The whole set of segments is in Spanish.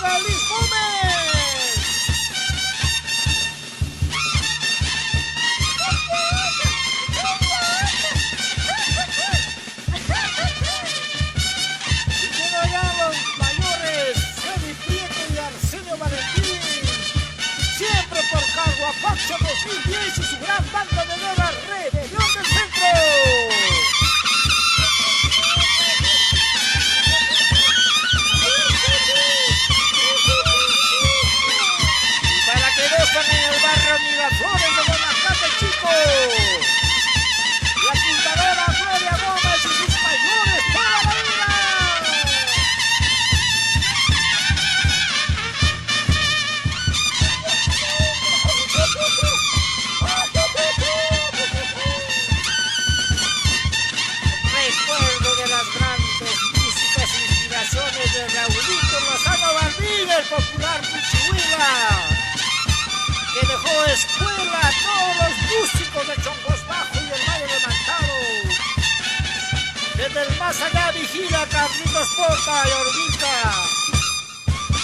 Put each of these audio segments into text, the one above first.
amiga Liz Gómez. Y quiero allá los mayores, Freddy Prieto y Arsenio Valentín. Siempre por Caguapacha 2010 y su gran banda de nueva Rebelión del Centro. En el barrio Miraflores de Guanajuato, chico. La pintadora Gloria Gómez y sus mayores toda la vida. Recuerdo de las grandes músicas e inspiraciones de Raulito Lozano Barbín, el popular Puchihuila, que dejó escuela a todos los músicos de Chongos Bajo y el Valle de Mantaro. Desde el más allá vigila a Carlitos Porta y Orbita,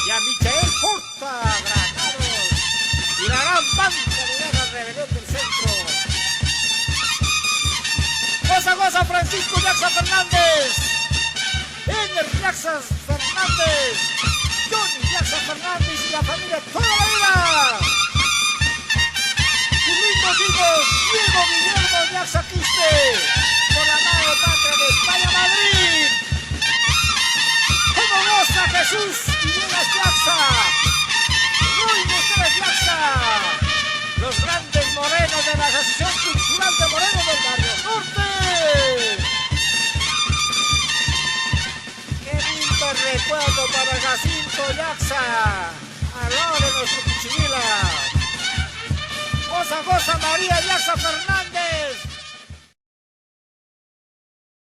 y a Michael Porta, Granados, y la gran banda de la Rebelión del Centro. Goza Francisco Yaxa Fernández, Ener Yaxa Fernández, Johnny Yaxa Fernández y la familia toda la vida. Hijos, Diego Guillermo Yaxa Quiste, por la mano patria de España, Madrid. Como goza Jesús Villegas Yaxa, Ruy Mujeres Yaxa, los grandes morenos de la Asociación Cultural de Morenos del Barrio Norte. Qué lindo recuerdo para Jacinto Yaxa, al lado de nuestro Puchihuila. Goza María Yaxa Fernández.